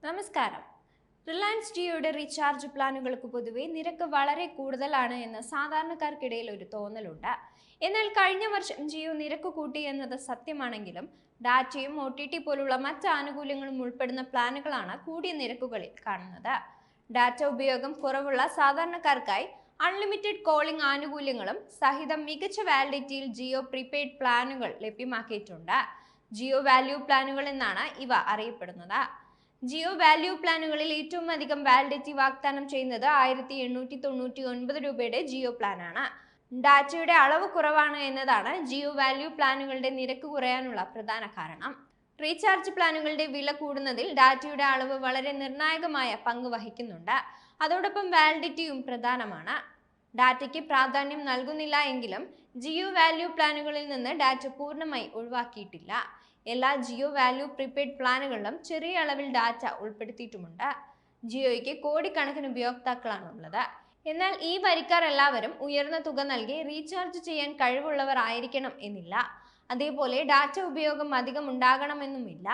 നമസ്കാരം. Reliance ജിയോയുടെ recharge പ്ലാനുകൾക്ക് പൊതുവെ നിരക്ക് വളരെ കൂടുതലാണ് എന്ന് സാധാരണക്കാർക്കിടയിൽ ഒരു തോന്നലുണ്ട്. എന്നാൽ കഴിഞ്ഞ വർഷം ജിയോ നിരക്ക് കൂട്ടി എന്നത് സത്യമാണെങ്കിലും ഡാറ്റയും OTT പോലുള്ള മറ്റ് ആനുകൂല്യങ്ങളും ഉൾപ്പെടുന്ന പ്ലാനുകളാണ് കൂടിയ നിരക്കുകളിൽ കാണുന്നത്. ഡാറ്റ ഉപയോഗം കുറവുള്ള സാധാരണക്കാർക്കായി അൺലിമിറ്റഡ് കോളിംഗ് ആനുകൂല്യങ്ങളും സഹിതം മികച്ച വാലിഡിറ്റിയിൽ ജിയോ പ്രീപെയ്ഡ് പ്ലാനുകൾ ലഭ്യമാക്കിയിട്ടുണ്ട്. ജിയോ വാല്യൂ പ്ലാനുകൾ എന്നാണ് ഇവ അറിയപ്പെടുന്നത്. ജിയോ വാല്യൂ പ്ലാനുകളിൽ ഏറ്റവും അധികം വാലിഡിറ്റി വാഗ്ദാനം ചെയ്യുന്നത് 1899 രൂപയുടെ ജിയോ പ്ലാനാണ്. ഡാറ്റയുടെ അളവ് കുറവാണ് എന്നതാണ് ജിയോ വാല്യൂ പ്ലാനുകളുടെ നിരക്ക് കുറയാനുള്ള പ്രധാന കാരണം. റീചാർജ് പ്ലാനുകളുടെ വില കൂടുന്നതിൽ ഡാറ്റയുടെ അളവ് വളരെ നിർണായകമായ പങ്ക് വഹിക്കുന്നുണ്ട്. അതോടൊപ്പം വാലിഡിറ്റിയും പ്രധാനമാണ്. ഡാറ്റയ്ക്ക് പ്രാധാന്യം നൽകുന്നില്ല എങ്കിലും ജിയോ വാല്യൂ പ്ലാനുകളിൽ നിന്ന് ഡാറ്റ പൂർണ്ണമായി ഒഴിവാക്കിയിട്ടില്ല. എല്ലാ ജിയോ വാല്യൂ പ്രീപെയ്ഡ് പ്ലാനുകളിലും ചെറിയ അളവിൽ ഡാറ്റ ഉൾപ്പെടുത്തിയിട്ടുമുണ്ട്. ജിയോയ്ക്ക് കോടിക്കണക്കിന് ഉപയോക്താക്കളാണ് ഉള്ളത്. എന്നാൽ ഈ വരിക്കാർ എല്ലാവരും ഉയർന്ന തുക നൽകി റീചാർജ് ചെയ്യാൻ കഴിവുള്ളവർ ആയിരിക്കണം എന്നില്ല. അതേപോലെ ഡാറ്റ ഉപയോഗം അധികം ഉണ്ടാകണമെന്നുമില്ല.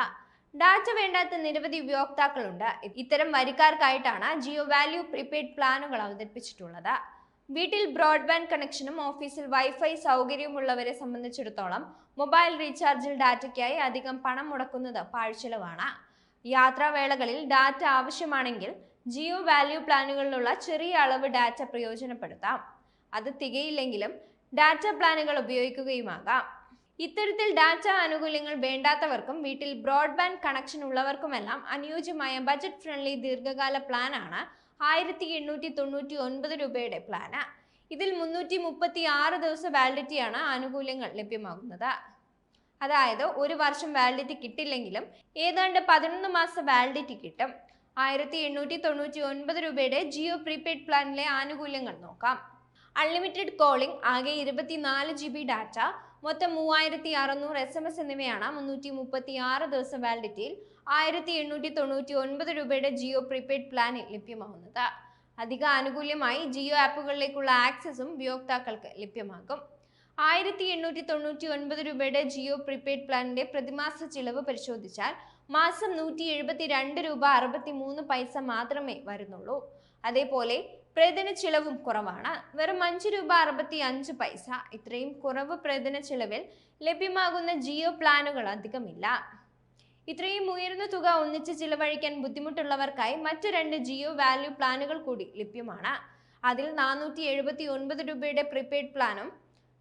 ഡാറ്റ വേണ്ടാത്ത നിരവധി ഉപയോക്താക്കളുണ്ട്. ഇത്തരം വരിക്കാർക്കായിട്ടാണ് ജിയോ വാല്യൂ പ്രീപെയ്ഡ് പ്ലാനുകൾ അവതരിപ്പിച്ചിട്ടുള്ളത്. വീട്ടിൽ ബ്രോഡ്ബാൻഡ് കണക്ഷനും ഓഫീസിൽ വൈഫൈ സൗകര്യമുള്ളവരെ സംബന്ധിച്ചിടത്തോളം മൊബൈൽ റീചാർജിൽ ഡാറ്റയ്ക്കായി അധികം പണം മുടക്കുന്നത് പാഴ്ചെലവാണ്. യാത്രാവേളകളിൽ ഡാറ്റ ആവശ്യമാണെങ്കിൽ ജിയോ വാല്യൂ പ്ലാനുകളിലുള്ള ചെറിയ അളവ് ഡാറ്റ പ്രയോജനപ്പെടുത്താം. അത് തികയില്ലെങ്കിലും ഡാറ്റ പ്ലാനുകൾ ഉപയോഗിക്കുകയുമാകാം. ഇത്തരത്തിൽ ഡാറ്റ ആനുകൂല്യങ്ങൾ വേണ്ടാത്തവർക്കും വീട്ടിൽ ബ്രോഡ്ബാൻഡ് കണക്ഷൻ ഉള്ളവർക്കുമെല്ലാം അനുയോജ്യമായ ബജറ്റ് ഫ്രണ്ട്ലി ദീർഘകാല പ്ലാനാണ് 1899 രൂപയുടെ പ്ലാന്. ഇതിൽ 336 ദിവസ വാലിഡിറ്റിയാണ് ആനുകൂല്യങ്ങൾ ലഭ്യമാകുന്നത്. അതായത് ഒരു വർഷം വാലിഡിറ്റി കിട്ടില്ലെങ്കിലും ഏതാണ്ട് 11 മാസ വാലിഡിറ്റി കിട്ടും. 1899 രൂപയുടെ ജിയോ പ്രീപെയ്ഡ് പ്ലാനിലെ ആനുകൂല്യങ്ങൾ നോക്കാം. അൺലിമിറ്റഡ് കോളിംഗ്, ആകെ 24 GB ഡാറ്റ, മൊത്തം 3600 SMS എന്നിവയാണ് 336 ദിവസ വാലിഡിറ്റിയിൽ 1899 രൂപയുടെ ജിയോ പ്രീപെയ്ഡ് പ്ലാനിൽ ലഭ്യമാകുന്നത്. അധിക ആനുകൂല്യമായി ജിയോ ആപ്പുകളിലേക്കുള്ള ആക്സസും ഉപയോക്താക്കൾക്ക് ലഭ്യമാകും. 1899 രൂപയുടെ ജിയോ പ്രീപെയ്ഡ് പ്ലാനിന്റെ പ്രതിമാസ ചിലവ് പരിശോധിച്ചാൽ മാസം 172 രൂപ 63 പൈസ മാത്രമേ വരുന്നുള്ളൂ. അതേപോലെ പ്രതിദിന ചിലവും കുറവാണ്, വെറും 5 രൂപ 65 പൈസ. ഇത്രയും കുറവ് പ്രതിദിന ചിലവിൽ ലഭ്യമാകുന്ന ജിയോ പ്ലാനുകൾ അധികമില്ല. ഇത്രയും ഉയർന്ന തുക ഒന്നിച്ച് ചിലവഴിക്കാൻ ബുദ്ധിമുട്ടുള്ളവർക്കായി മറ്റു 2 ജിയോ വാല്യൂ പ്ലാനുകൾ കൂടി ലഭ്യമാണ്. അതിൽ 479 രൂപയുടെ പ്രീപെയ്ഡ് പ്ലാനും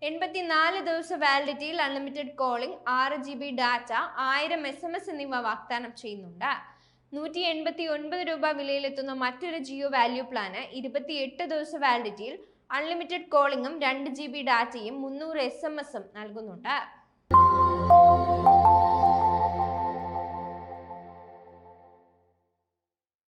84 ദിവസ വാലിഡിറ്റിയിൽ unlimited calling, 6 GB data, 1000 SMS എന്നിവ വാഗ്ദാനം ചെയ്യുന്നുണ്ട്. 189 രൂപ വിലയിലെത്തുന്ന മറ്റൊരു ജിയോ വാല്യൂ പ്ലാന് 28 ദിവസ വാലിഡിറ്റിയിൽ അൺലിമിറ്റഡ് കോളിംഗും 2 GB ഡാറ്റയും 300 SMS നൽകുന്നുണ്ട്.